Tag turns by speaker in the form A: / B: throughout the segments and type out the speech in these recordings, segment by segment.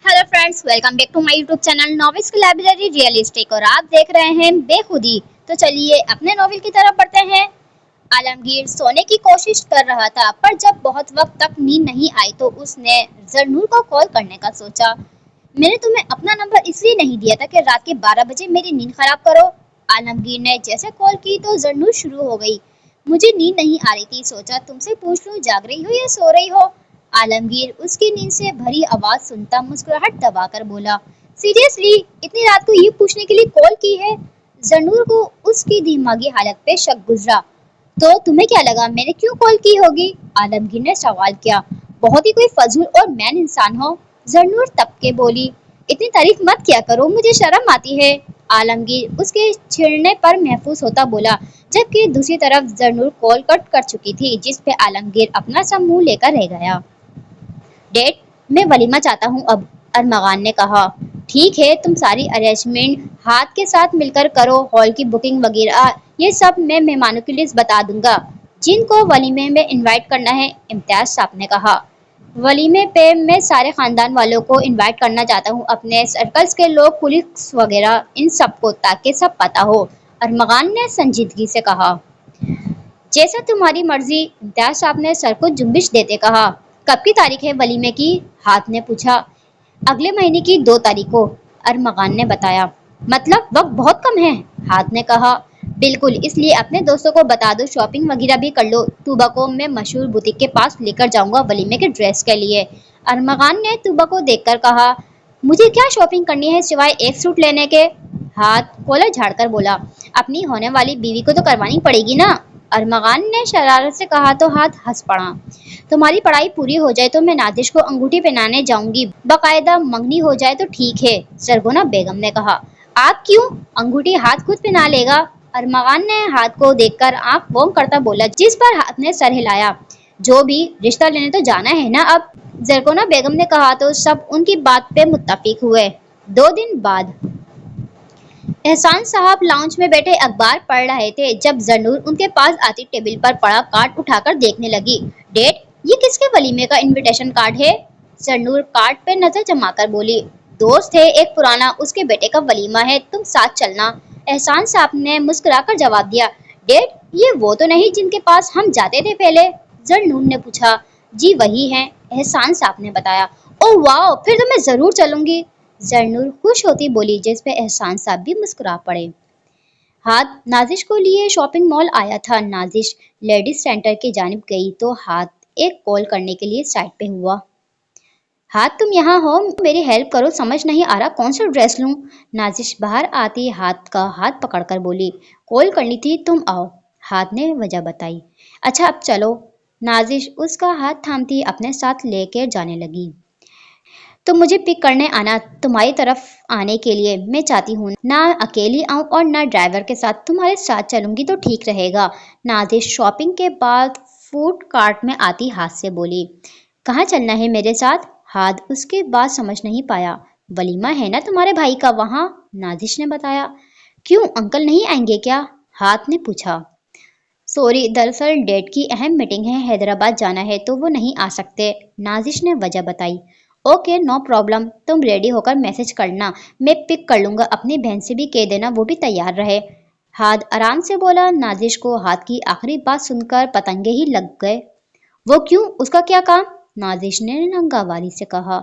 A: Hello friends, welcome back to my YouTube channel novels की library realistic. और आप देख रहे हैं बेखुदी। तो चलिए अपने नॉवेल की तरफ बढ़ते हैं। आलमगीर सोने की कोशिश कर रहा था, पर जब बहुत वक्त तक नींद नहीं आई तो उसने जरनूर को कॉल करने का सोचा। मैंने तुम्हें अपना नंबर इसलिए नहीं दिया था कि रात के 12 बजे मेरी नींद खराब करो। आलमगीर ने जैसे कॉल की तो जरनूर शुरू हो गई। मुझे नींद नहीं आ रही थी, सोचा तुमसे पूछ लूं जाग रही हो या सो रही हो। आलमगीर उसकी नींद से भरी आवाज सुनता मुस्कुराहट दबाकर बोला, सीरियसली इतनी रात को ये पूछने के लिए कॉल की है। जरनूर को उसकी दिमागी हालत पे शक गुजरा। तो तुम्हें क्या लगा मैंने क्यों कॉल की होगी? आलमगीर ने सवाल किया। बहुत ही कोई फजूल और मैन इंसान हो। जरनूर तब के बोली, इतनी तारीफ मत किया करो, मुझे शर्म आती है। आलमगीर उसके छेड़ने पर महफूज होता बोला, जबकि दूसरी तरफ जरनूर कॉल कट कर चुकी थी, जिस पे आलमगीर अपना सा मुंह लेकर रह गया। डेट, मैं वलीमा चाहता हूँ अब, अरमगान ने कहा। ठीक है, तुम सारी अरेंजमेंट हाथ के साथ मिलकर करो, हॉल की बुकिंग वगैरह ये सब मैं मेहमानों की लिस्ट बता दूंगा जिनको वलीमे में इनवाइट करना है, इम्तियाज साहब ने कहा। वलीमे पे मैं सारे खानदान वालों को इनवाइट करना चाहता हूँ, अपने सर्कल्स के लोग, पुलिस वगैरह, इन सबको, ताकि सब पता हो, अरमगान ने संजीदगी से कहा। जैसा तुम्हारी मर्जी, इम्तियाज साहब ने सर को जुम्बिश देते कहा। कब की तारीख है वलीमे की? हाथ ने पूछा। अगले महीने की 2 तारीख को, अरमगान ने बताया। मतलब वक्त बहुत कम है, हाथ ने कहा। बिल्कुल, इसलिए अपने दोस्तों को बता दो, शॉपिंग वगैरह भी कर लो। तूबा को मैं मशहूर बुटीक के पास लेकर जाऊंगा वलीमे के ड्रेस के लिए। अरमगान ने तूबा को देखकर कहा, मुझे क्या शॉपिंग करनी है सिवाय एक सूट लेने के? हाथ कॉलर झाड़कर बोला, अपनी होने वाली बीवी को तो करवानी पड़ेगी ना। अरमगान ने शरारत से कहा तो हाथ हंस पड़ा। तुम्हारी पढ़ाई पूरी हो जाए तो मैं नादिश को अंगूठी पहनाने जाऊंगी, बकायदा मंगनी हो जाए तो ठीक है, सरगोना बेगम ने कहा। आप क्यों? अंगूठी हाथ खुद पहना लेगा। अरमगान ने हाथ को देखकर आंख बोंग करता बोला, जिस पर हाथ ने सर हिलाया। जो भी, रिश्ता लेने तो जाना है ना अब, जरगोना बेगम ने कहा तो सब उनकी बात पे मुत्तफिक हुए। 2 दिन बाद एहसान साहब लाउंज में बैठे अखबार पढ़ रहे थे जब जरनूर उनके पास आती टेबल पर पड़ा कार्ड उठाकर देखने लगी। डेट, ये किसके वलीमे का इनविटेशन कार्ड है? जरनूर कार्ड पे नजर जमाकर बोली, दोस्त है एक पुराना, उसके बेटे का वलीमा है, तुम साथ चलना। एहसान साहब ने मुस्कुराकर जवाब दिया। डेट, ये वो तो नहीं जिनके पास हम जाते थे पहले? जरनूर ने पूछा। जी वही है, एहसान साहब ने बताया। ओह वाह, फिर तो मैं जरूर चलूंगी, जरनूर खुश होती बोली, जिस पे एहसान साहब भी मुस्कुरा पड़े। हाथ नाजिश को लिए शॉपिंग मॉल आया था। नाजिश लेडीज सेंटर की जानिब गई तो हाथ एक कॉल करने के लिए साइड पे हुआ। हाथ, तुम यहाँ हो, मेरी हेल्प करो, समझ नहीं आ रहा कौन सा ड्रेस लूं। नाजिश बाहर आती हाथ का हाथ पकड़कर बोली, कॉल करनी थी, तुम आओ। हाथ ने वजह बताई। अच्छा अब चलो। नाजिश उसका हाथ थामती अपने साथ लेकर जाने लगी। तो मुझे पिक करने आना, तुम्हारी तरफ आने के लिए मैं चाहती हूँ ना अकेली आऊँ और ना ड्राइवर के साथ, तुम्हारे साथ चलूंगी तो ठीक रहेगा। नाजिश शॉपिंग के बाद फूड कार्ट में आती हाथ से बोली, कहाँ चलना है मेरे साथ? हाथ उसके बात समझ नहीं पाया। वलीमा है ना तुम्हारे भाई का वहाँ, नाजिश ने बताया। क्यों, अंकल नहीं आएंगे क्या? हाथ ने पूछा। सॉरी, दरअसल डेट की अहम मीटिंग है, हैदराबाद जाना है तो वो नहीं आ सकते, नाजिश ने वजह बताई। ओके नो प्रॉब्लम, तुम रेडी होकर मैसेज करना, मैं पिक कर लूंगा, अपनी बहन से भी कह देना वो भी तैयार रहे। हाथ आराम से बोला। नाजिश को हाथ की आखिरी बात सुनकर पतंगे ही लग गए। वो क्यों, उसका क्या काम? नाजिश ने नंगावारी से कहा।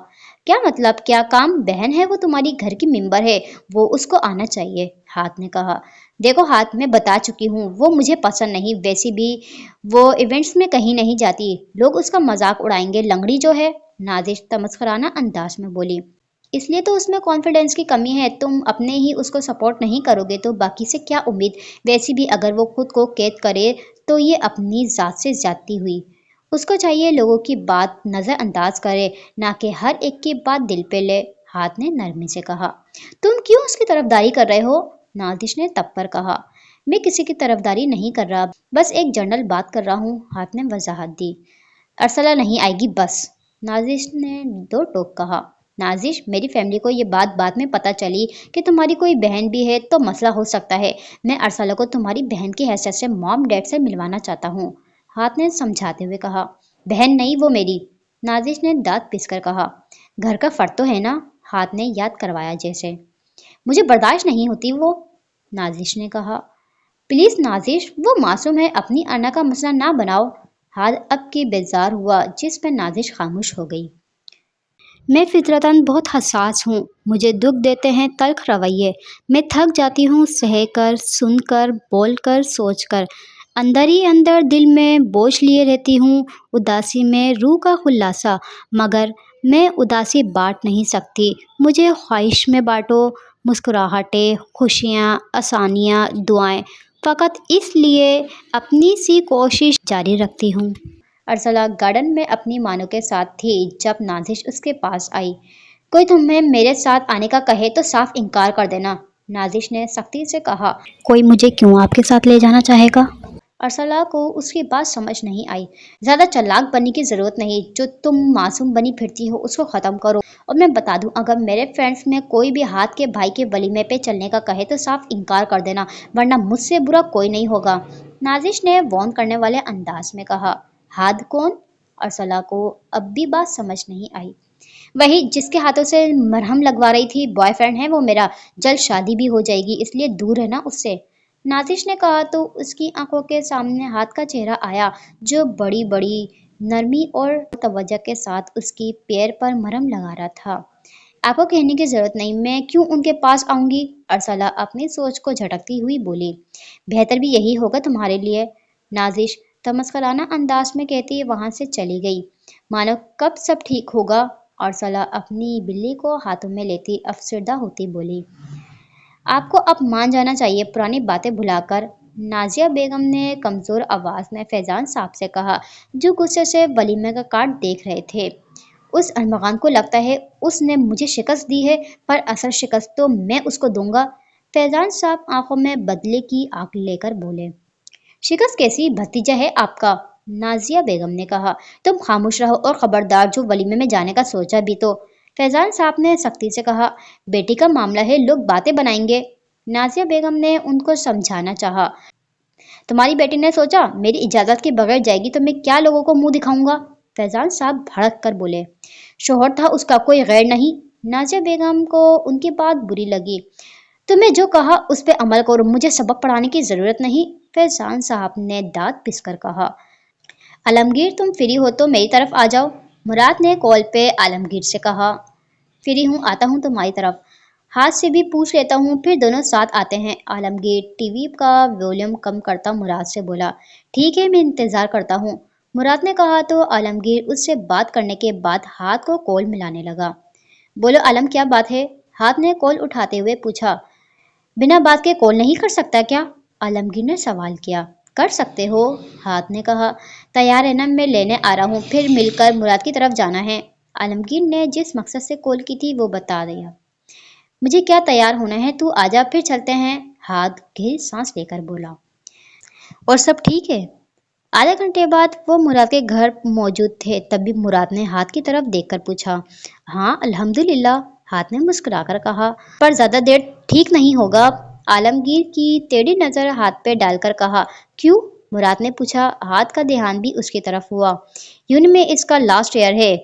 A: क्या मतलब क्या काम? बहन है वो, तुम्हारी घर की मेंबर है, वो उसको आना चाहिए, हाथ ने कहा। देखो हाथ, मैं बता चुकी हूँ वो मुझे पसंद नहीं, वैसे भी वो इवेंट्स में कहीं नहीं जाती, लोग उसका मजाक उड़ाएंगे, लंगड़ी जो है, नाजिश तमस्खराना अंदाज में बोली। इसलिए तो उसमें कॉन्फिडेंस की कमी है, तुम अपने ही उसको सपोर्ट नहीं करोगे तो बाकी से क्या उम्मीद? वैसे भी अगर वो खुद को कैद करे तो ये अपनी जात से ज्यादती हुई। उसको चाहिए लोगों की बात नजरअंदाज करे, ना कि हर एक की बात दिल पे ले, हाथ ने नरमी से कहा। तुम क्यों उसकी तरफदारी कर रहे हो? नादिश ने तब पर कहा। मैं किसी की तरफदारी नहीं कर रहा, बस एक जनरल बात कर रहा हूँ, हाथ ने वजाहत दी। अरसला नहीं आएगी बस, नाजिश ने दो टोक कहा। नाजिश, मेरी फैमिली को ये बात बाद में पता चली कि तुम्हारी कोई बहन भी है तो मसला हो सकता है, मैं अरसला को तुम्हारी बहन की हैसियत से मॉम डैड से मिलवाना चाहता हूँ, हाथ ने समझाते हुए कहा। बहन नहीं वो मेरी, नाजिश ने दांत पिसकर कहा। घर का फर्द तो है ना, ہاتھ نے یاد کروایا جیسے۔ مجھے برداشت نہیں ہوتی وہ، نازش نے کہا۔ پلیز نازش، وہ معصوم ہے، اپنی انا کا مسئلہ نہ بناؤ۔ ہاتھ اب کی بیزار ہوا، جس پر نازش خاموش ہو گئی۔ میں فطرتاً بہت حساس ہوں، مجھے دکھ دیتے ہیں تلخ رویے، میں تھک جاتی ہوں سہ کر، سن کر، بول کر، سوچ کر، اندر ہی اندر دل میں بوجھ لیے رہتی ہوں، اداسی میں روح کا خلاصہ، مگر میں اداسی بانٹ نہیں سکتی، مجھے خواہش میں بانٹو، مسکراہٹیں، خوشیاں، آسانیاں، دعائیں، فقط اس لیے اپنی سی کوشش جاری رکھتی ہوں۔ ارسلہ گارڈن میں اپنی مانو کے ساتھ تھی جب نازش اس کے پاس آئی۔ کوئی تمہیں میرے ساتھ آنے کا کہے تو صاف انکار کر دینا، نازش نے سختی سے کہا۔ کوئی مجھے کیوں آپ کے ساتھ لے جانا چاہے گا؟ ارسلہ کو اس کی بات سمجھ نہیں آئی۔ زیادہ چالاک بننے کی ضرورت نہیں، جو تم معصوم بنی پھرتی ہو اس کو ختم کرو، اور میں بتا دوں اگر میرے فرینڈز میں کوئی بھی ہاتھ کے بھائی کے ولیمے پہ چلنے کا کہے تو صاف انکار کر دینا، ورنہ مجھ سے برا کوئی نہیں ہوگا، نازش نے وارن کرنے والے انداز میں کہا۔ ہاتھ کون؟ ارسلہ کو اب بھی بات سمجھ نہیں آئی۔ وہی جس کے ہاتھوں سے مرہم لگوا رہی تھی، بوائے فرینڈ ہے وہ میرا، جلد شادی بھی ہو جائے گی، اس لیے دور رہنا اس سے، نازش نے کہا تو اس کی آنکھوں کے سامنے ہاتھ کا چہرہ آیا جو بڑی بڑی نرمی اور توجہ کے ساتھ اس کی پیر پر مرہم لگا رہا تھا۔ آپ کو کہنے کی ضرورت نہیں، میں کیوں ان کے پاس آؤں گی؟ ارسلہ اپنی سوچ کو جھٹکتی ہوئی بولی۔ بہتر بھی یہی ہوگا تمہارے لیے، نازش تمسخرانہ انداز میں کہتی وہاں سے چلی گئی۔ مانو کب سب ٹھیک ہوگا؟ ارسلہ اپنی بلی کو ہاتھوں میں لیتی افسردہ ہوتی بولی۔ آپ کو اب مان جانا چاہیے پرانی باتیں بھلا کر، نازیہ بیگم نے کمزور آواز میں فیضان صاحب سے کہا جو غصے سے ولیمے کا کارڈ دیکھ رہے تھے۔ اس ارمغان کو لگتا ہے اس نے مجھے شکست دی ہے، پر اصل شکست تو میں اس کو دوں گا، فیضان صاحب آنکھوں میں بدلے کی آگ لے کر بولے۔ شکست کیسی؟ بھتیجا ہے آپ کا، نازیہ بیگم نے کہا۔ تم خاموش رہو اور خبردار جو ولیمے میں جانے کا سوچا بھی تو، فیضان صاحب نے سختی سے کہا۔ بیٹی کا معاملہ ہے، لوگ باتیں بنائیں گے، نازیہ بیگم نے ان کو سمجھانا چاہا۔ تمہاری بیٹی نے سوچا میری اجازت کے بغیر جائے گی تو میں کیا لوگوں کو منہ دکھاؤں گا، فیضان صاحب بھڑک کر بولے۔ شوہر تھا اس کا، کوئی غیر نہیں، نازیہ بیگم کو ان کی بات بری لگی۔ تمہیں جو کہا اس پہ عمل کرو، مجھے سبق پڑھانے کی ضرورت نہیں، فیضان صاحب نے دانت پس کر کہا۔ عالمگیر تم فری ہو تو میری طرف آ جاؤ، مراد نے کال پہ عالمگیر سے کہا۔ فری ہوں، آتا ہوں تمہاری طرف، ہاتھ سے بھی پوچھ لیتا ہوں، پھر دونوں ساتھ آتے ہیں، عالمگیر ٹی وی کا والیوم کم کرتا مراد سے بولا۔ ٹھیک ہے میں انتظار کرتا ہوں، مراد نے کہا تو عالمگیر اس سے بات کرنے کے بعد ہاتھ کو کال ملانے لگا۔ بولو عالم کیا بات ہے؟ ہاتھ نے کال اٹھاتے ہوئے پوچھا۔ بنا بات کے کال نہیں کر سکتا کیا؟ عالمگیر نے سوال کیا۔ کر سکتے ہو، ہاتھ نے کہا۔ تیار ہے نا، میں لینے آ رہا ہوں، پھر مل کر مراد کی طرف جانا ہے، عالمگیر نے جس مقصد سے کال کی تھی وہ بتا دیا۔ مجھے کیا تیار ہونا ہے، تو آجا پھر چلتے ہیں، ہاتھ گہری سانس لے کر بولا۔ اور سب ٹھیک ہے؟ آدھے گھنٹے بعد وہ مراد کے گھر موجود تھے، تبھی مراد نے ہاتھ کی طرف دیکھ کر پوچھا۔ ہاں الحمدللہ، ہاتھ نے مسکرا کر کہا، پر زیادہ دیر ٹھیک نہیں ہوگا، عالمگیر کی ٹیڑھی نظر ہاتھ پہ ڈال کر کہا۔ کیوں؟ مراد نے پوچھا، ہاتھ کا دھیان بھی اس کی طرف ہوا۔ یونی میں اس کا لاسٹ ایئر ہے،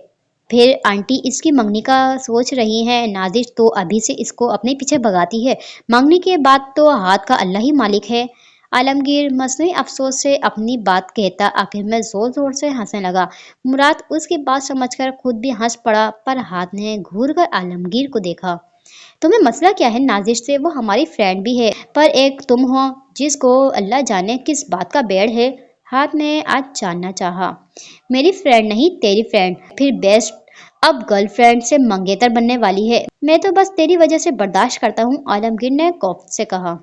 A: پھر آنٹی اس کی منگنی کا سوچ رہی ہیں، نازش تو ابھی سے اس کو اپنے پیچھے بھگاتی ہے، منگنی کے بعد تو ہاتھ کا اللہ ہی مالک ہے، عالمگیر مصنوعی افسوس سے اپنی بات کہتا آخر میں زور زور سے ہنسنے لگا۔ مراد اس کی بات سمجھ کر خود بھی ہنس پڑا، پر ہاتھ نے گھور کر عالمگیر کو دیکھا۔ تمہیں مسئلہ کیا ہے نازش سے؟ وہ ہماری فرینڈ بھی ہے، پر ایک تم ہو جس کو اللہ جانے کس بات کا بیڑ ہے، ہاتھ نے آج جاننا چاہا۔ میری فرینڈ نہیں تیری فرینڈ، پھر بیسٹ، اب گرل فرینڈ سے منگیتر بننے والی ہے، میں تو بس تیری وجہ سے برداشت کرتا ہوں، عالمگیر نے کوفت سے کہا۔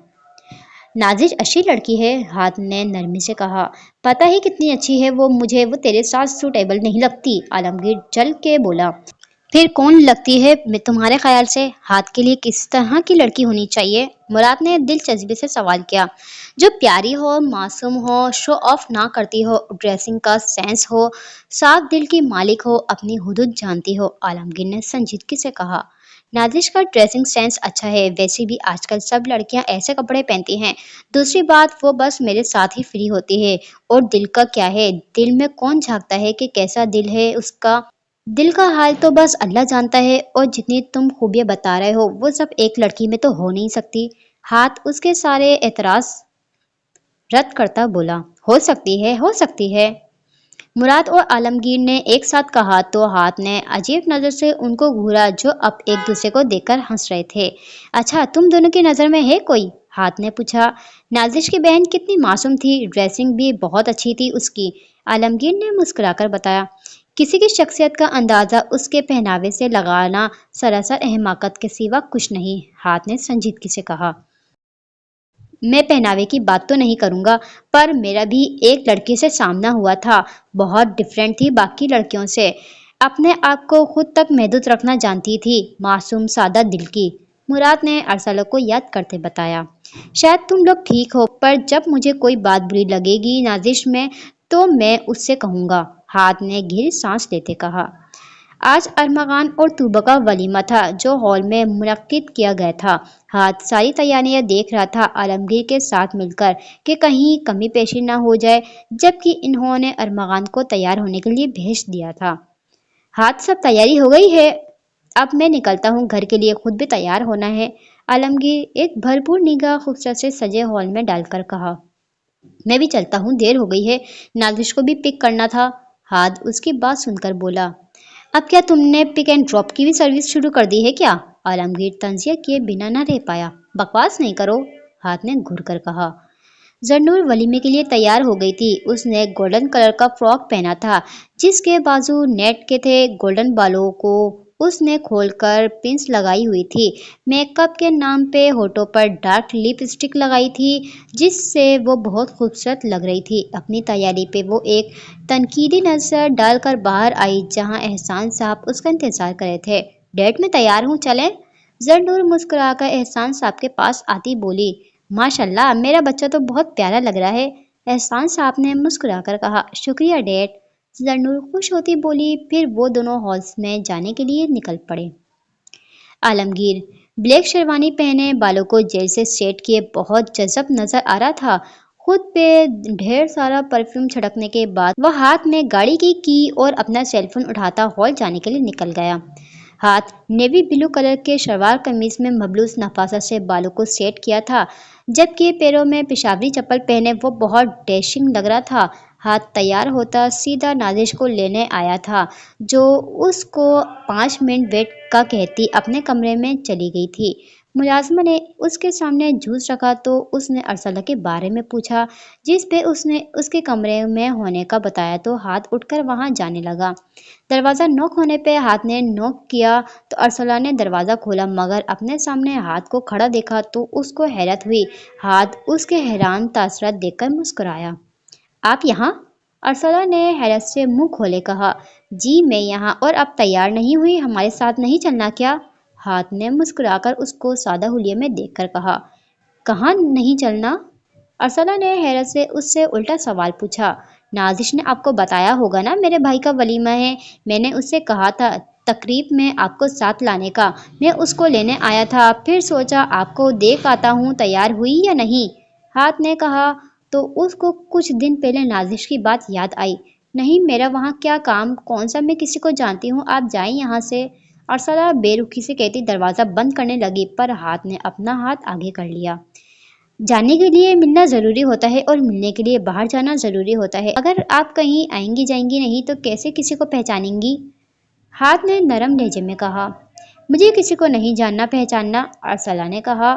A: نازش اچھی لڑکی ہے، ہاتھ نے نرمی سے کہا۔ پتہ ہی کتنی اچھی ہے وہ مجھے، وہ تیرے ساتھ سوٹیبل نہیں لگتی، عالمگیر جل کے بولا۔ پھر کون لگتی ہے تمہارے خیال سے؟ ہاتھ کے لیے کس طرح کی لڑکی ہونی چاہیے؟ مراد نے دلچسپی سے سوال کیا۔ جو پیاری ہو، معصوم ہو، شو آف نہ کرتی ہو، ڈریسنگ کا سینس ہو، صاف دل کی مالک ہو، اپنی حدود جانتی ہو، عالمگیر نے سنجیدگی سے کہا۔ نازش کا ڈریسنگ سینس اچھا ہے، ویسے بھی آج کل سب لڑکیاں ایسے کپڑے پہنتی ہیں، دوسری بات وہ بس میرے ساتھ ہی فری ہوتی ہے، اور دل کا کیا ہے، دل میں کون جھانکتا ہے کہ کیسا دل ہے اس کا؟ دل کا حال تو بس اللہ جانتا ہے، اور جتنی تم خوبیاں بتا رہے ہو وہ سب ایک لڑکی میں تو ہو نہیں سکتی۔ ہاتھ اس کے سارے اعتراض رد کرتا بولا، ہو سکتی ہے، ہو سکتی ہے۔ مراد اور عالمگیر نے ایک ساتھ کہا تو ہاتھ نے عجیب نظر سے ان کو گھورا، جو اب ایک دوسرے کو دیکھ کر ہنس رہے تھے۔ اچھا، تم دونوں کی نظر میں ہے کوئی؟ ہاتھ نے پوچھا۔ نازش کی بہن کتنی معصوم تھی، ڈریسنگ بھی بہت اچھی تھی اس کی، عالمگیر نے مسکرا کر بتایا۔ کسی کی شخصیت کا اندازہ اس کے پہناوے سے لگانا سراسر احماقت کے سوا کچھ نہیں، ہاتھ نے سنجیدگی سے کہا۔ میں پہناوے کی بات تو نہیں کروں گا، پر میرا بھی ایک لڑکی سے سامنا ہوا تھا، بہت ڈیفرنٹ تھی باقی لڑکیوں سے، اپنے آپ کو خود تک محدود رکھنا جانتی تھی، معصوم سادہ دل کی، مراد نے ارسلہ کو یاد کرتے بتایا۔ شاید تم لوگ ٹھیک ہو، پر جب مجھے کوئی بات بری لگے گی نازش میں تو میں اس سے کہوں گا، ہاتھ نے گہری سانس لیتے کہا۔ آج ارمغان اور طوبہ کا ولیمہ تھا جو ہال میں منعقد کیا گیا تھا۔ ہاتھ ساری تیاریاں دیکھ رہا تھا عالمگیر کے ساتھ مل کر کہ کہیں کمی پیشی نہ ہو جائے، جبکہ انہوں نے ارمغان کو تیار ہونے کے لیے بھیج دیا تھا۔ ہاتھ سب تیاری ہو گئی ہے، اب میں نکلتا ہوں، گھر کے لیے خود بھی تیار ہونا ہے، عالمگیر ایک بھرپور نگاہ خوبصورت سے سجے ہال میں ڈال کر کہا۔ میں بھی چلتا ہوں، دیر ہو گئی ہے، نازش کو بھی پک کرنا تھا، ہاتھ اس کی بات سن کر بولا۔ اب کیا تم نے پک اینڈ ڈراپ کی بھی سروس شروع کر دی ہے کیا؟ عالمگیر تنزیہ کیے بنا نہ رہ پایا۔ بکواس نہیں کرو، ہاتھ نے گھور کر کہا۔ زرنور ولیمے کے لیے تیار ہو گئی تھی، اس نے گولڈن کلر کا فراک پہنا تھا جس کے بازو نیٹ کے تھے، گولڈن بالوں کو اس نے کھول کر پنس لگائی ہوئی تھی، میک اپ کے نام پہ ہونٹوں پر ڈارک لپ اسٹک لگائی تھی جس سے وہ بہت خوبصورت لگ رہی تھی۔ اپنی تیاری پہ وہ ایک تنقیدی نظر ڈال کر باہر آئی جہاں احسان صاحب اس کا انتظار کر رہے تھے۔ ڈیٹ میں تیار ہوں، چلیں؟ زرنور مسکرا کر احسان صاحب کے پاس آتی بولی۔ ماشاء اللہ، میرا بچہ تو بہت پیارا لگ رہا ہے، احسان صاحب نے مسکرا کر کہا۔ شکریہ ڈیٹ، زرنور خوش ہوتی بولی، پھر وہ دونوں ہالس میں جانے کے لیے نکل پڑے۔ عالمگیر بلیک شیروانی پہنے، بالوں کو جیل سے سیٹ کیے بہت جذب نظر آ رہا تھا، خود پہ ڈھیر سارا پرفیوم چھڑکنے کے بعد وہ ہاتھ میں گاڑی کی اور اپنا سیل فون اٹھاتا ہال جانے کے لیے نکل گیا۔ ہاتھ نیوی بلو کلر کے شلوار قمیص میں ملبوس نفاست سے بالوں کو سیٹ کیا تھا، جبکہ پیروں میں پشاوری چپل پہنے وہ بہت ڈیشنگ لگ رہا تھا۔ ہاتھ تیار ہوتا سیدھا نازش کو لینے آیا تھا جو اس کو 5 منٹ ویٹ کا کہتی اپنے کمرے میں چلی گئی تھی۔ ملازمہ نے اس کے سامنے جوس رکھا تو اس نے ارسلہ کے بارے میں پوچھا، جس پہ اس نے اس کے کمرے میں ہونے کا بتایا تو ہاتھ اٹھ کر وہاں جانے لگا۔ دروازہ نوک ہونے پہ ہاتھ نے نوک کیا تو ارسلہ نے دروازہ کھولا، مگر اپنے سامنے ہاتھ کو کھڑا دیکھا تو اس کو حیرت ہوئی۔ ہاتھ اس کے حیران تاثرات دیکھ کر مسکرایا۔ آپ یہاں؟ ارسلہ نے حیرت سے منہ کھولے کہا۔ جی میں یہاں، اور اب تیار نہیں ہوئی، ہمارے ساتھ نہیں چلنا کیا؟ ہاتھ نے مسکرا کر اس کو سادہ حلیے میں دیکھ کر کہا۔ کہاں نہیں چلنا؟ ارسلہ نے حیرت سے اس سے الٹا سوال پوچھا۔ نازش نے آپ کو بتایا ہوگا نا میرے بھائی کا ولیمہ ہے، میں نے اس سے کہا تھا تقریب میں آپ کو ساتھ لانے کا، میں اس کو لینے آیا تھا، پھر سوچا آپ کو دیکھ آتا ہوں تیار ہوئی یا نہیں، ہاتھ نے کہا تو اس کو کچھ دن پہلے نازش کی بات یاد آئی۔ نہیں، میرا وہاں کیا کام، کون سا میں کسی کو جانتی ہوں، آپ جائیں یہاں سے، ارسلہ بے رخی سے کہتی دروازہ بند کرنے لگی، پر ہاتھ نے اپنا ہاتھ آگے کر لیا۔ جانے کے لیے ملنا ضروری ہوتا ہے اور ملنے کے لیے باہر جانا ضروری ہوتا ہے، اگر آپ کہیں آئیں گی جائیں گی نہیں تو کیسے کسی کو پہچانیں گی؟ ہاتھ نے نرم لہجے میں کہا۔ مجھے کسی کو نہیں جاننا پہچاننا، ارسلہ نے کہا،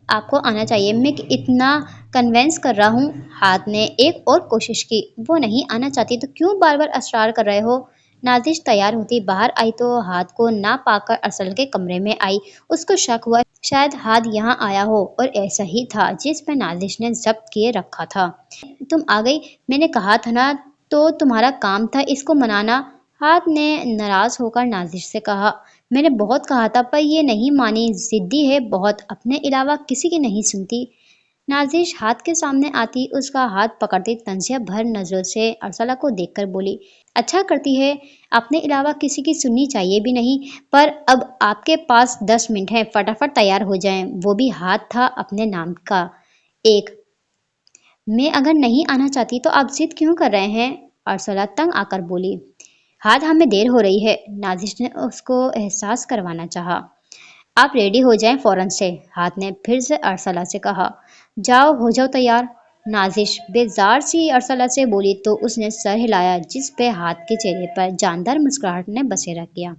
A: آپ کو آنا چاہیے، میں اتنا کنونس کر رہا ہوں۔ ہاتھ نے ایک اور کوشش کی۔ وہ نہیں آنا چاہتی تو کیوں بار بار اصرار کر رہے ہو؟ نازش تیار ہوتی باہر آئی تو ہاتھ کو نہ پا کر ارسلہ کے کمرے میں آئی، اس کو شک ہوا شاید ہاتھ یہاں آیا ہو، اور ایسا ہی تھا جس پہ نازش نے ضبط کیے رکھا تھا۔ تم آ گئی، میں نے کہا تھا نا، تو تمہارا کام تھا اس کو منانا، ہاتھ نے ناراض ہو کر نازش سے کہا۔ میں نے بہت کہا تھا پر یہ نہیں مانی، ضدی ہے بہت، اپنے علاوہ کسی کی نہیں سنتی۔ نازش ہاتھ کے سامنے آتی اس کا ہاتھ پکڑتی تنزیہ بھر نظروں سے ارسلہ کو دیکھ کر بولی۔ اچھا کرتی ہے، اپنے علاوہ کسی کی سننی چاہیے بھی نہیں، پر اب آپ کے پاس 10 منٹ ہیں، فٹافٹ تیار ہو جائیں، وہ بھی ہاتھ تھا اپنے نام کا ایک۔ میں اگر نہیں آنا چاہتی تو آپ ضد کیوں کر رہے ہیں؟ ارسلہ تنگ آ کر بولی۔ ہاتھ ہمیں دیر ہو رہی ہے، نازش نے اس کو احساس کروانا چاہا۔ آپ ریڈی ہو جائیں فوراً سے، ہاتھ نے پھر سے ارسلہ سے کہا۔ جاؤ ہو جاؤ تیار، نازش بیزار سی ارسلہ سے بولی تو اس نے سر ہلایا جس پہ ہاتھ کے چہرے پر جاندار مسکراہٹ نے بسیرا کیا۔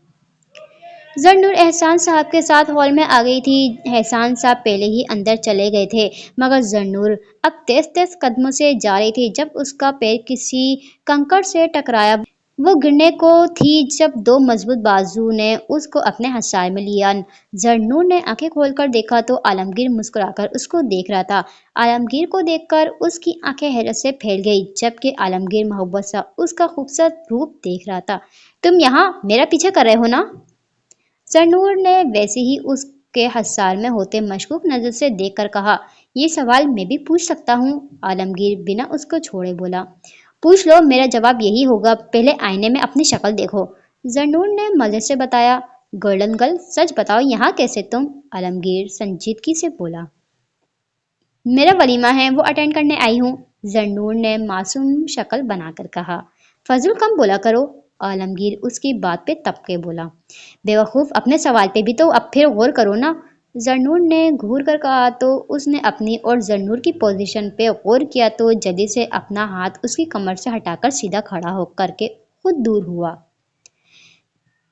A: زرنور احسان صاحب کے ساتھ ہال میں آ گئی تھی۔ احسان صاحب پہلے ہی اندر چلے گئے تھے مگر زرنور اب تیز تیز قدموں سے جا رہی تھی۔ جب اس کا پیر کسی کنکر سے ٹکرایا وہ گرنے کو تھی جب دو مضبوط بازو نے اس کو اپنے حصار میں لیا۔ زرنور نے آنکھیں کھول کر دیکھا تو عالمگیر مسکرا کر اس کو دیکھ رہا تھا۔ عالمگیر کو دیکھ کر اس کی آنکھیں حیرت سے پھیل گئی جبکہ عالمگیر محبت سے اس کا خوبصورت روپ دیکھ رہا تھا۔ تم یہاں میرا پیچھا کر رہے ہو نا؟ زرنور نے ویسے ہی اس کے حصار میں ہوتے مشکوک نظر سے دیکھ کر کہا۔ یہ سوال میں بھی پوچھ سکتا ہوں؟ عالمگیر بنا اس کو چھوڑے بولا۔ پوچھ لو، میرا جواب یہی ہوگا، پہلے آئینے میں اپنی شکل دیکھو، زرنور نے مزے سے بتایا۔ گولڈن گرل سچ بتاؤ یہاں کیسے تم؟ عالمگیر سنجیدگی سے بولا۔ میرا ولیمہ ہے وہ اٹینڈ کرنے آئی ہوں، زرنور نے معصوم شکل بنا کر کہا۔ فضول کم بولا کرو، عالمگیر اس کی بات پہ تپ کے بولا۔ بے وقوف اپنے سوال پہ بھی تو اب پھر غور کرو نا، زرنور نے گھور کر کہا تو اس نے اپنی اور زرنور کی پوزیشن پہ غور کیا تو جلدی سے اپنا ہاتھ اس کی کمر سے ہٹا کر سیدھا کھڑا ہو کر کے خود دور ہوا۔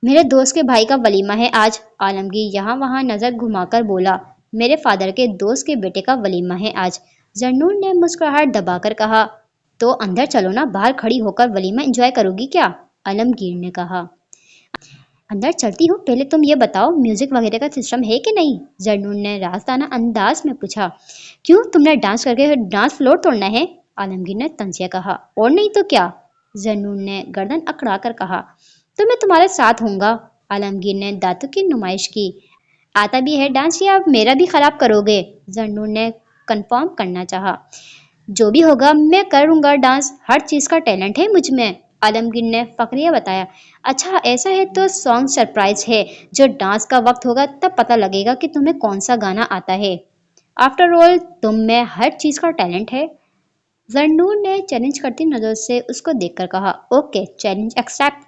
A: میرے دوست کے بھائی کا ولیمہ ہے آج، عالمگیر یہاں وہاں نظر گھما کر بولا۔ میرے فادر کے دوست کے بیٹے کا ولیمہ ہے آج، زرنور نے مسکراہٹ دبا کر کہا۔ تو اندر چلو نا، باہر کھڑی ہو کر ولیمہ انجوائے کرو گی کیا؟ عالمگیر نے کہا۔ اندر چلتی ہوں، پہلے تم یہ بتاؤ میوزک وغیرہ کا سسٹم ہے کہ نہیں؟ زرنور نے رازدانہ انداز میں پوچھا۔ کیوں، تم نے ڈانس کر کے ڈانس فلور توڑنا ہے؟ عالمگیر نے طنزیہ کہا۔ اور نہیں تو کیا، زرنور نے گردن اکڑا کر کہا۔ تو میں تمہارے ساتھ ہوں گا، عالمگیر نے دانتوں کی نمائش کی۔ آتا بھی ہے ڈانس یا میرا بھی خراب کرو گے؟ زرنور نے کنفرم کرنا چاہا۔ جو بھی ہوگا میں کروں گا ڈانس، ہر چیز کا ٹیلنٹ ہے مجھ میں، عالمگیر نے فخریہ بتایا۔ اچھا ایسا ہے تو سانگ سرپرائز ہے، جو ڈانس کا وقت ہوگا تب پتہ لگے گا کہ تمہیں کون سا گانا آتا ہے۔ آفٹر آل تم میں ہر چیز کا ٹیلنٹ ہے، زرنور نے چیلنج کرتی نظر سے اس کو دیکھ کر کہا۔ اوکے چیلنج ایکسپٹ،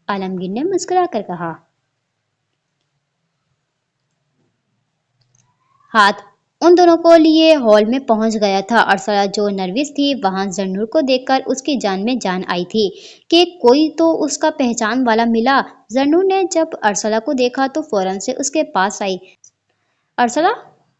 A: عالمگیر نے مسکرا کر کہا۔ ہاتھ ان دونوں کو لیے ہال میں پہنچ گیا تھا۔ ارسلہ جو نروس تھی وہاں زرنور کو دیکھ کر اس کی جان میں جان آئی تھی کہ کوئی تو اس کا پہچان والا ملا۔ زرنور نے جب ارسلہ کو دیکھا تو فوراً سے اس کے پاس آئی۔ Ursula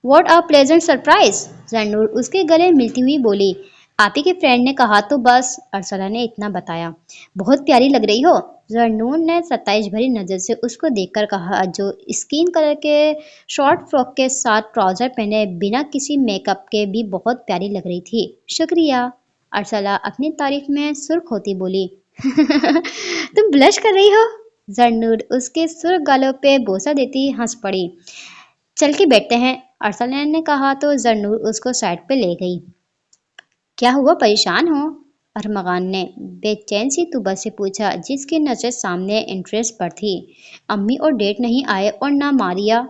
A: what a pleasant surprise, زرنور اس کے گلے ملتی ہوئی بولی۔ آپ ہی کے فرینڈ نے کہا تو بس، ارسلہ نے اتنا بتایا۔ بہت پیاری لگ رہی ہو، زرنور نے ستائش بھری نظر سے اس کو دیکھ کر کہا جو اسکین کلر کے شارٹ فراک کے ساتھ ٹراؤزر پہنے بنا کسی میک اپ کے بھی بہت پیاری لگ رہی تھی۔ شکریہ، ارسلہ اپنی تعریف میں سرخ ہوتی بولی۔ تم بلش کر رہی ہو، زرنور اس کے سرخ گالوں پہ بوسہ دیتی ہنس پڑی۔ چل کے بیٹھتے ہیں، ارسلہ نے کہا تو زرنور اس کو سائڈ پہ لے گئی۔ کیا ہوا، پریشان ہو؟ ارمغان نے بے چین سی طوبہ سے پوچھا جس کی نظر سامنے انٹریس پر تھی۔ امی اور ڈیڈ نہیں آئے اور نہ ماریا،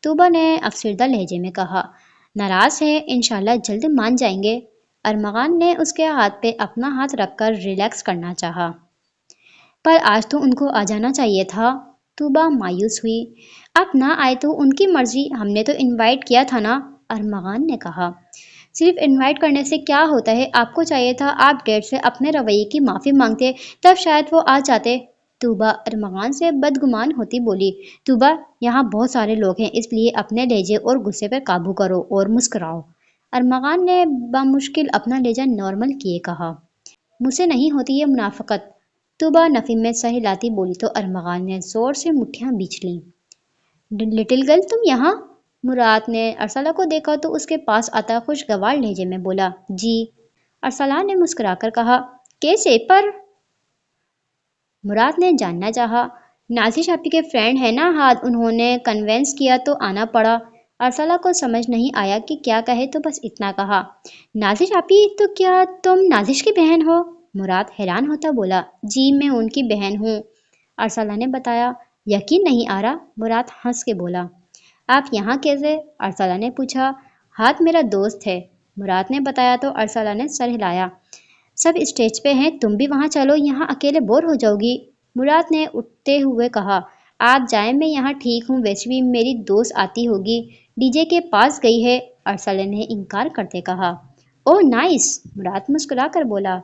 A: طوبہ نے افسردہ لہجے میں کہا۔ ناراض ہے، انشاءاللہ جلد مان جائیں گے، ارمغان نے اس کے ہاتھ پہ اپنا ہاتھ رکھ کر ریلیکس کرنا چاہا۔ پر آج تو ان کو آ جانا چاہیے تھا، طوبہ مایوس ہوئی۔ اب نہ آئے تو ان کی مرضی، ہم نے تو انوائٹ کیا تھا نا، ارمغان نے کہا۔ صرف انوائٹ کرنے سے کیا ہوتا ہے، آپ کو چاہیے تھا آپ ڈیڈ سے اپنے رویے کی معافی مانگتے، تب شاید وہ آ جاتے، طوبہ ارمغان سے بدگمان ہوتی بولی۔ طوبہ یہاں بہت سارے لوگ ہیں اس لیے اپنے لہجے اور غصے پر قابو کرو اور مسکراؤ، ارمغان نے بمشکل اپنا لہجہ نارمل کیے کہا۔ مجھ سے نہیں ہوتی یہ منافقت، طوبہ نفی میں سر ہلاتی بولی تو ارمغان نے زور سے مٹھیاں بیچ لیں۔ لٹل گرل تم یہاں، مراد نے ارسلہ کو دیکھا تو اس کے پاس آتا خوشگوار لہجے میں بولا۔ جی، ارسلہ نے مسکرا کر کہا۔ کیسے پر؟ مراد نے جاننا چاہا۔ نازش آپی کے فرینڈ ہیں نا ہاتھ، انہوں نے کنوینس کیا تو آنا پڑا، ارسلہ کو سمجھ نہیں آیا کہ کیا کہے تو بس اتنا کہا۔ نازش آپی، تو کیا تم نازش کی بہن ہو؟ مراد حیران ہوتا بولا۔ جی میں ان کی بہن ہوں، ارسلہ نے بتایا۔ یقین نہیں آ رہا، مراد ہنس کے بولا۔ آپ یہاں کیسے؟ ارسلہ نے پوچھا۔ ہاتھ میرا دوست ہے، مراد نے بتایا تو ارسلہ نے سر ہلایا۔ सब स्टेज पे हैं, तुम भी वहाँ चलो, यहाँ अकेले बोर हो जाओगी। मुराद ने उठते हुए कहा, आप जाएं, मैं यहाँ ठीक हूँ, वैसे भी मेरी दोस्त आती होगी, डीजे के पास गई है। अरसले ने इनकार करते कहा। ओह नाइस, मुराद मुस्कुरा कर बोला।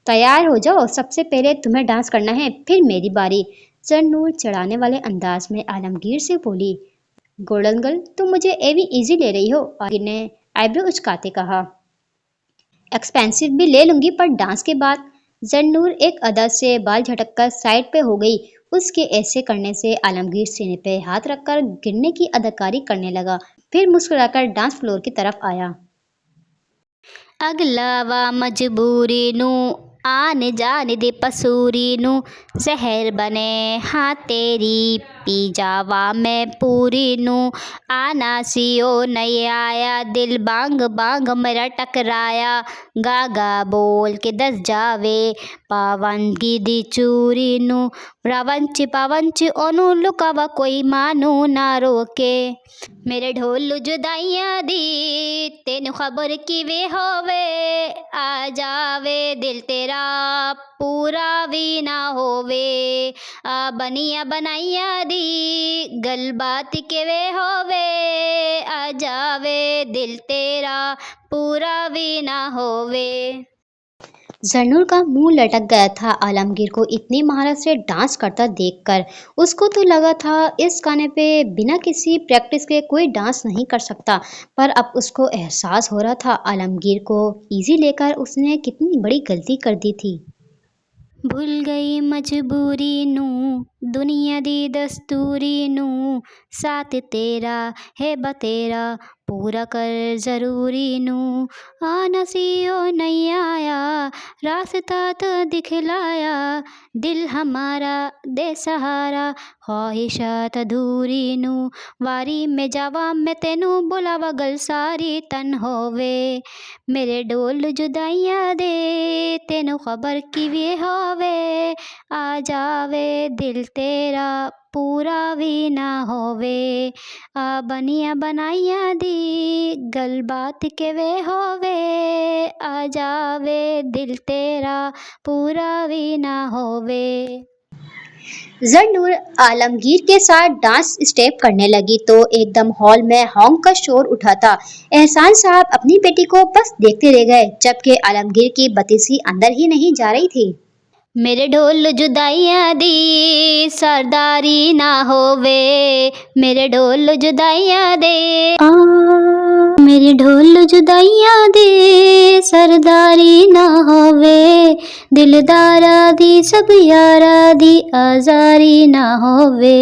A: तैयार हो जाओ, सबसे पहले तुम्हें डांस करना है, फिर मेरी बारी। जन्नूर चढ़ाने वाले अंदाज में आलमगीर से बोली। गोल्डन गर्ल, तुम मुझे एवी इजी ले रही हो, आलमगीर ने आईब्रो उचकाते कहा। एक्सपेंसिव भी ले लूंगी, पर डांस के बाद। जन्नूर एक अदा से बाल झटक कर साइड पे हो गई। उसके ऐसे करने से आलमगीर सीने पे हाथ रखकर गिरने की अदाकारी करने लगा, फिर मुस्कुराकर डांस फ्लोर की तरफ आया। अगलावा मजबूरी नू आने जाने दे पसूरी नू, जहर बने हाँ तेरी पी जावा मैं पूरी नू, आना सीओ नहीं आया दिल बांग बांग मेरा टकराया, गागा बोल के दस जावे पावनगी दी चूरी नू, पवंच ओनू लुकावा कोई मानू ना रोके, मेरे ढोल जुदाइयां दी तेनू खबर किवे होवे, आ जावे दिल तेरा पूरा भी ना होवे, आ बनिया बनाइया दी गल बात किवे होवे, आ जावे दिल तेरा पूरा भी ना होवे। जन्नूर का मुंह लटक गया था आलमगीर को इतनी महारत से डांस करता देखकर। उसको तो लगा था इस गाने पे बिना किसी प्रैक्टिस के कोई डांस नहीं कर सकता, पर अब उसको एहसास हो रहा था आलमगीर को इजी लेकर उसने कितनी बड़ी गलती कर दी थी। भूल गई मजबूरी नू दुनिया दी दस्तूरी नू, साथ तेरा है बतेरा पूरा कर जरूरी नू, आना सीओ नहीं आया रास्ता तो दिखलाया, दिल हमारा दे सहारा ख्वाहिशात अधूरी नू, वारी में जावा मैं तेनू बुलावा गल सारी तन होवे, मेरे डोल जुदाइयां दे तेनू खबर किवे होवे, आ जावे दिल तेरा पूरा भी ना होवे, आ बनिया बनाइया दी गल बात के वे होवे, आ जावे दिल तेरा पूरा भी ना होवे। जन्नूर आलमगीर के साथ डांस स्टेप करने लगी तो एकदम हॉल में हॉन्ग का शोर उठा था। एहसान साहब अपनी बेटी को बस देखते रह गए, जबकि आलमगीर की बतीसी अंदर ही नहीं जा रही थी। मेरे ढोल जुदाइयां दी सरदारी ना होवे, मेरे ढोल जुदाइयां दे मेरे ढोल जुदाइयां दे सरदारी ना होवे, दिलदारा दी सब यारा दी आजारी ना होवे,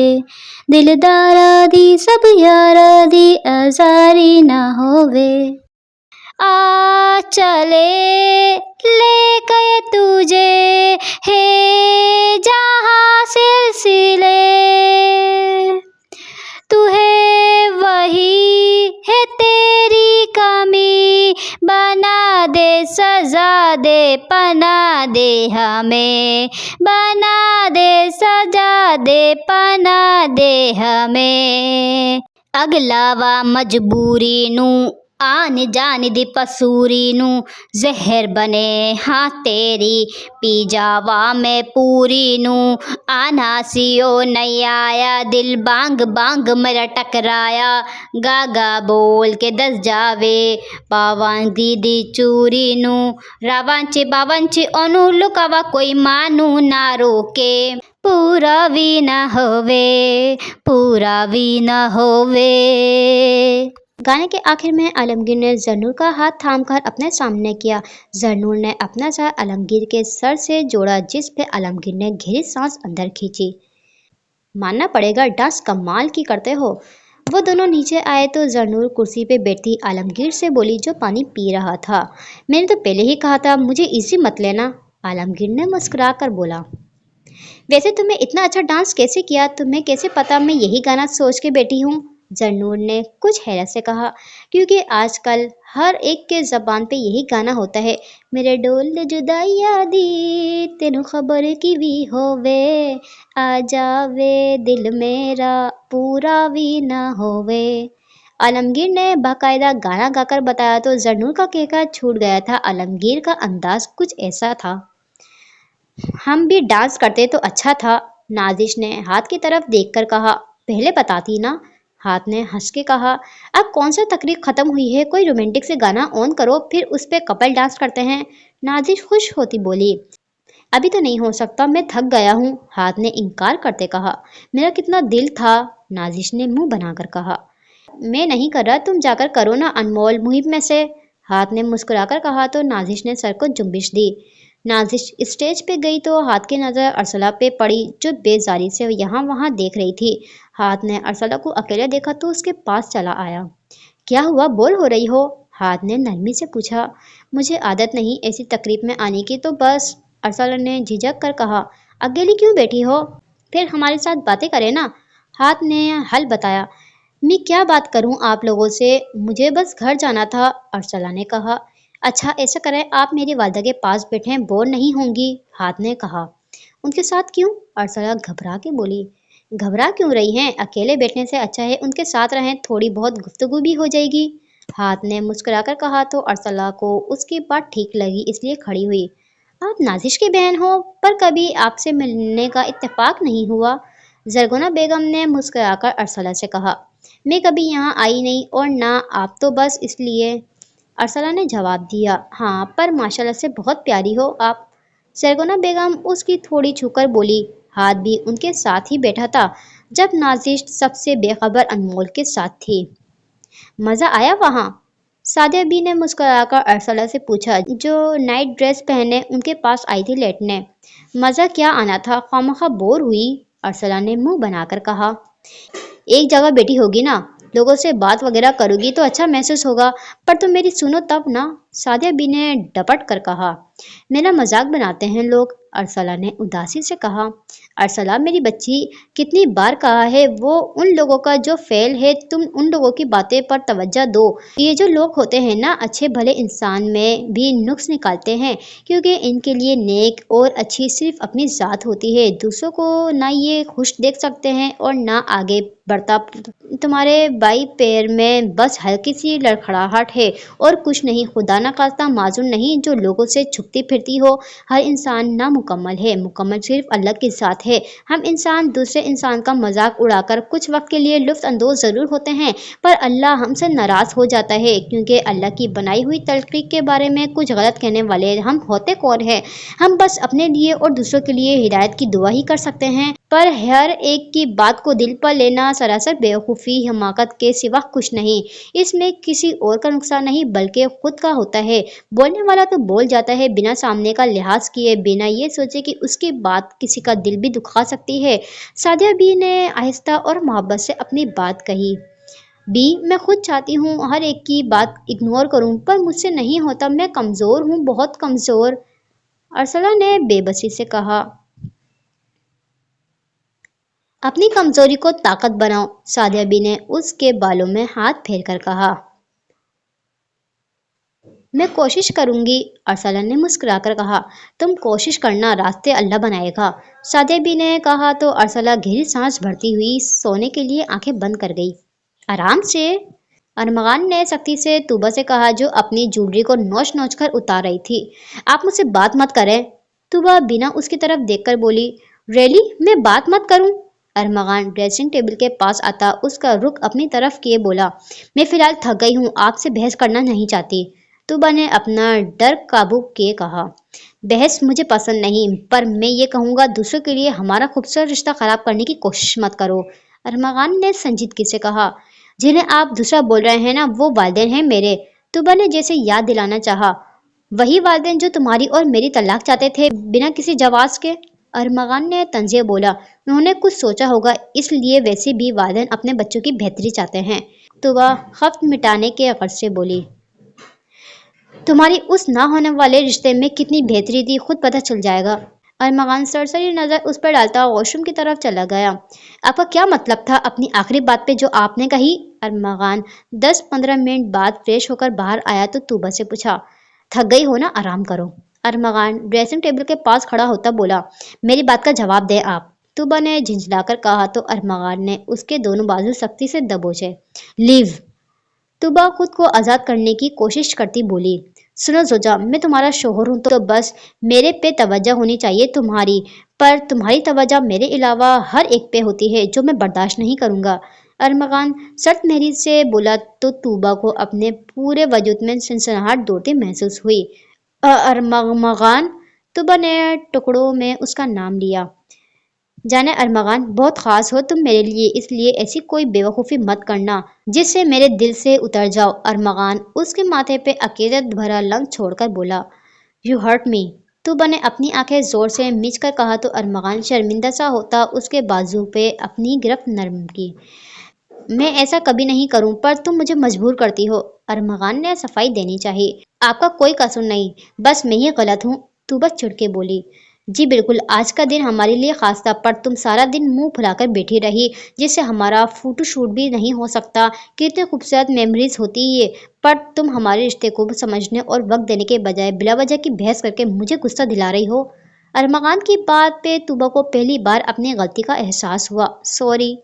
A: दिलदारा दी सब यारा दी आजारी ना होवे, आ चले ले गए तुझे है जहाँ सिलसिले, तू है वही है तेरी कमी, बना दे सजा दे पना दे हमें, बना दे सजा दे पना दे हमें, अगलावा मजबूरी नू आने जाने दी पसूरी नू, जहर बने हाँ तेरी पी जावा मैं पूरी नू, आना सीओ नहीं आया दिल बांग बांग मेरा टकराया, गागा बोल के दस जावे पावनगी दी चूरी नू, बावंच ओनू लुकावा कोई मानू ना रोके, पूरा भी ना होवे, पूरा भी ना होवे। गाने के आखिर में आलमगीर ने जन्नूर का हाथ थामकर अपने सामने किया। जन्नूर ने अपना सर आलमगीर के सर से जोड़ा, जिस पे आलमगीर ने गहरी सांस अंदर खींची। मानना पड़ेगा, डांस कमाल की करते हो। वो दोनों नीचे आए तो जन्नूर कुर्सी पे बैठी आलमगीर से बोली, जो पानी पी रहा था। मैंने तो पहले ही कहा था मुझे इसी मत लेना, आलमगीर ने मुस्कुरा कर बोला। वैसे तुम्हें इतना अच्छा डांस कैसे किया, तुम्हें कैसे पता मैं यही गाना सोच के बैठी हूँ, जन्नूर ने कुछ हैरत से कहा, क्योंकि आजकल हर एक के ज़बान पे यही गाना होता है, मेरे डोल जुदाइया दी तेनू खबर की भी होवे, आ जावे दिल मेरा पूरा भी ना होवे, आलमगीर ने बाकायदा गाना गाकर बताया तो जरनूर का कहकर छूट गया था। आलमगीर का अंदाज कुछ ऐसा था, हम भी डांस करते तो अच्छा था। नाजिश ने हाथ की तरफ देखकर कहा, पहले बताती ना। हाथ ने हंस के कहा, अब कौन सा तकरीर खत्म हुई है, कोई रोमांटिक से गाना ऑन करो, फिर उस पे कपल डांस करते हैं। नाजिश खुश होती बोली, अभी तो नहीं हो सकता, मैं थक गया हूँ। हाथ ने इनकार करते कहा, मेरा कितना दिल था। नाजिश ने मुंह बनाकर कहा, मैं नहीं कर रहा, तुम जाकर करो ना अनमोल, मुहिब में से। हाथ ने मुस्कुराकर कहा तो नाजिश ने सर को जुम्बिश दी। नाजिश स्टेज पे गई तो हाथ की नज़र अरसला पे पड़ी जो बेजारी से यहाँ वहाँ देख रही थी। हाथ ने अरसला को अकेले देखा तो उसके पास चला आया। क्या हुआ, बोर हो रही हो? हाथ ने नरमी से पूछा। मुझे आदत नहीं ऐसी तकरीब में आने की, तो बस। अरसला ने झिझक कर कहा, अकेली क्यों बैठी हो, फिर हमारे साथ बातें करें ना। हाथ ने हल बताया, मैं क्या बात करूं आप लोगों से, मुझे बस घर जाना था। अरसला ने कहा, अच्छा ऐसा करें आप मेरी वालदा के पास बैठें, बोर नहीं होंगी। हाथ ने कहा, उनके साथ क्यों? अरसला घबरा के बोली, घबरा क्यों रही हैं, अकेले बैठने से अच्छा है उनके साथ रहें, थोड़ी बहुत गुफ्तगू भी हो जाएगी। हाथ ने मुस्कुराकर कहा तो अरसला को उसकी बात ठीक लगी, इसलिए खड़ी हुई। आप नाजिश की बहन हो, पर कभी आपसे मिलने का इत्तेफाक नहीं हुआ। जरगोना बेगम ने मुस्कुराकर अरसला से कहा, मैं कभी यहाँ आई नहीं और ना आप, तो बस इसलिए। अरसला ने जवाब दिया, हाँ पर माशाल्लाह से बहुत प्यारी हो आप। सरगोना बेगम उसकी थोड़ी छूकर बोली। हाथ भी उनके साथ ही बैठा था जब नाजिश सबसे बेखबर अनमोल के साथ थी। मजा आया वहाँ? सादिया बी ने मुस्कुराकर अरसला से पूछा जो नाइट ड्रेस पहने उनके पास आई थी लेटने। मजा क्या आना था, खामखा बोर हुई। अरसला ने मुंह बनाकर कहा, एक जगह बैठी होगी ना, लोगों से बात वगैरह करोगी तो अच्छा महसूस होगा, पर तुम मेरी सुनो तब ना। सादिया बी ने डपट कर कहा, मेरा मजाक बनाते हैं लोग। अरसला ने उदासी से कहा, अरसला मेरी बच्ची, कितनी बार कहा है वो उन लोगों का जो फेल है, तुम उन लोगों की बातें पर तवज्जो दो। ये जो लोग होते हैं ना, अच्छे भले इंसान में भी नुक्स निकालते हैं, क्योंकि इनके लिए नेक और अच्छी सिर्फ अपनी ज़ात होती है, दूसरों को ना ये खुश देख सकते हैं और ना आगे बढ़ता। तुम्हारे बाई पैर में बस हल्की सी लड़खड़ाहट है और कुछ नहीं, खुदा न खास्ता माजूर नहीं जो लोगों से छुपती फिरती हो। हर इंसान नामुकम्मल है, मुकम्मल सिर्फ अल्लाह के साथ है। हम इंसान दूसरे इंसान का मजाक उड़ाकर कुछ वक्त के लिए लुत्फ अंदोज ज़रूर होते हैं, पर अल्लाह हमसे नाराज़ हो जाता है, क्योंकि अल्लाह की बनाई हुई तख्लीक के बारे में कुछ गलत कहने वाले हम होते कौन हैं। हम बस अपने लिए और दूसरों के लिए हिदायत की दुआ ही कर सकते हैं, पर हर एक की बात को दिल पर लेना सरासर बेवकूफ़ी हमाकत के सिवा कुछ नहीं। इसमें किसी और का नुकसान नहीं बल्कि खुद का होता है। बोलने वाला तो बोल जाता है बिना सामने का लिहाज किए, बिना ये सोचे कि उसकी बात किसी का दिल भी दुखा सकती है। सादिया बी ने आहिस्ता और मोहब्बत से अपनी बात कही, बी मैं खुद चाहती हूँ हर एक की बात इग्नोर करूँ, पर मुझसे नहीं होता, मैं कमज़ोर हूँ, बहुत कमज़ोर। अरसला ने बेबसी से कहा, अपनी कमजोरी को ताकत बनाओ। सादिया बी ने उसके बालों में हाथ फेर कर कहा, मैं कोशिश करूंगी। अरसला ने मुस्कुराकर कहा, तुम कोशिश करना, रास्ते अल्लाह बनाएगा। सादिया बी ने कहा तो अरसला गहरी सांस भरती हुई सोने के लिए आंखें बंद कर गई। आराम से। अरमगान ने सख्ती से तूबा से कहा जो अपनी ज्वेलरी को नोच नोच कर उतार रही थी, आप मुझसे बात मत करें। तूबा बिना उसकी तरफ देखकर बोली, रेली मैं बात मत करूं? अरमगान ड्रेसिंग टेबल के पास आता उसका रुख अपनी तरफ किए बोला, मैं फिलहाल थक गई हूँ, आपसे बहस करना नहीं चाहती। तूबा ने अपना डर काबू किए कहा, बहस मुझे पसंद नहीं, पर मैं ये कहूँगा दूसरों के लिए हमारा खूबसूरत रिश्ता खराब करने की कोशिश मत करो। अरमगान ने संजीदगी से कहा, जिन्हें आप दूसरा बोल रहे हैं ना, वो वालिदैन हैं मेरे। तूबा ने जैसे याद दिलाना चाहा, वही वालिदैन जो तुम्हारी और मेरी तलाक चाहते थे बिना किसी जवाब के। अरमगान ने तंजिए बोला, उन्होंने कुछ सोचा होगा, इसलिए वैसे भी वालिदैन अपने बच्चों की बेहतरी चाहते हैं। तूबा खफ्त मिटाने के गर्ज से बोली, तुम्हारी उस ना होने वाले रिश्ते में कितनी बेहतरी थी खुद पता चल जाएगा। अरमगान सरसरी नजर उस पर डालता वॉशरूम की तरफ चला गया। आपका क्या मतलब था अपनी आखिरी बात पे जो आपने कही? अरमगान 10-15 मिनट बाद फ्रेश होकर बाहर आया तो तूबा से पूछा, थक गई हो ना, आराम करो। अरमगान ड्रेसिंग टेबल के पास खड़ा होता बोला, मेरी बात का जवाब दें आप। तूबा ने झिंझलाकर कहा तो अरमगान ने उसके दोनों बाजू सख्ती से दबोचे। लीव। तुबा खुद को आजाद करने की कोशिश करती बोली, सुनो जोजा, मैं तुम्हारा शोहर हूं तो बस मेरे पे तवज्जो होनी चाहिए तुम्हारी, पर तुम्हारी तवज्जो मेरे अलावा हर एक पे होती है जो मैं बर्दाश्त नहीं करूंगा। अरमगान सख्त मेहरी से बोला तो तूबा को अपने पूरे वजूद में सनसनाहट दौड़ती महसूस हुई। अरमगान, तूबा ने टुकड़ों में उसका नाम लिया। जाने अरमगान, बहुत खास हो तुम मेरे लिए, इसलिए ऐसी कोई बेवकूफ़ी मत करना जिससे मेरे दिल से उतर जाओ। अरमगान उसके माथे पे अकीदत भरा लंग छोड़कर बोला, यू हर्ट मी। तूबा ने अपनी आंखें जोर से मीच कर कहा तो अरमगान शर्मिंदा सा होता उसके बाजू पे अपनी गिरफ्त नरम की। मैं ऐसा कभी नहीं करूं, पर तुम मुझे मजबूर करती हो। अरमगान ने सफाई देनी चाहिए, आपका कोई कसूर नहीं, बस मैं ही गलत हूँ। तू बस चिढ़ के बोली, जी बिल्कुल, आज का दिन हमारे लिए खास था, पर तुम सारा दिन मुंह फुलाकर बैठी रही, जिससे हमारा फोटो शूट भी नहीं हो सकता। कितनी खूबसूरत मेमोरीज होती ये, पर तुम हमारे रिश्ते को समझने और वक्त देने के बजाय बिला वजह की बहस करके मुझे गुस्सा दिला रही हो। अरमगान की बात पे तुबा को पहली बार अपनी गलती का एहसास हुआ। सॉरी,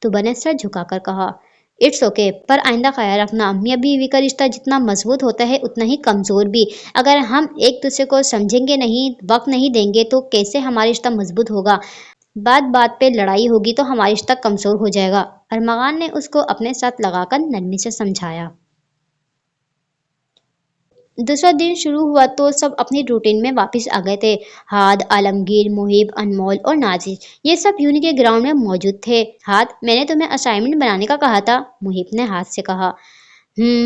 A: तुबा ने सर झुकाकर कहा, इट्स ओके, पर आइंदा ख्याल रखना, मियाँ बीवी का रिश्ता जितना मजबूत होता है उतना ही कमजोर भी। अगर हम एक दूसरे को समझेंगे नहीं, वक्त नहीं देंगे तो कैसे हमारा रिश्ता मजबूत होगा। बात बात पे लड़ाई होगी तो हमारा रिश्ता कमजोर हो जाएगा। अरमगान ने उसको अपने साथ लगाकर नरमी से समझाया। दूसरा दिन शुरू हुआ तो सब अपनी रूटीन में वापस आ गए थे। हाद, आलमगीर, मुहिब, अनमोल और नाजिर ये सब यूनि के ग्राउंड में मौजूद थे। हाद, मैंने तुम्हें असाइनमेंट बनाने का कहा था, मुहिब ने हाद से कहा।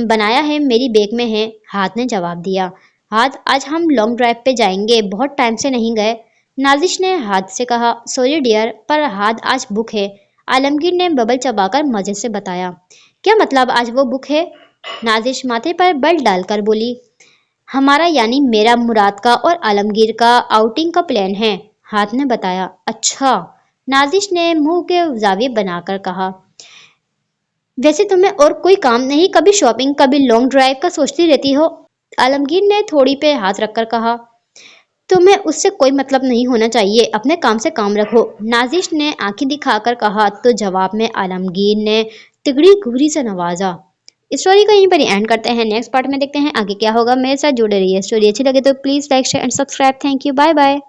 A: बनाया है, मेरी बैग में है, हाद ने जवाब दिया। हाद, आज हम लॉन्ग ड्राइव पे जाएंगे, बहुत टाइम से नहीं गए, नाजिश ने हाद से कहा। सॉरी डियर, पर हाद आज बुक है, आलमगीर ने बबल चबाकर मजे से बताया। क्या मतलब आज वो बुक है? नाजिश माथे पर बल डालकर बोली। हमारा यानी मेरा, मुराद का और आलमगीर का आउटिंग का प्लान है, हाथ ने बताया। अच्छा, नाजिश ने मुंह के जाविये बनाकर कहा। वैसे तुम्हें और कोई काम नहीं, कभी शॉपिंग कभी लॉन्ग ड्राइव का सोचती रहती हो, आलमगीर ने थोड़ी पे हाथ रखकर कहा। तुम्हें उससे कोई मतलब नहीं होना चाहिए, अपने काम से काम रखो, नाजिश ने आंखें दिखाकर कहा तो जवाब में आलमगीर ने तिगड़ी घूरी से नवाजा। स्टोरी को यहीं पर एंड करते हैं, नेक्स्ट पार्ट में देखते हैं आगे क्या होगा। मेरे साथ जुड़े रहिए, स्टोरी अच्छी लगे तो please like share and subscribe. Thank you, bye bye.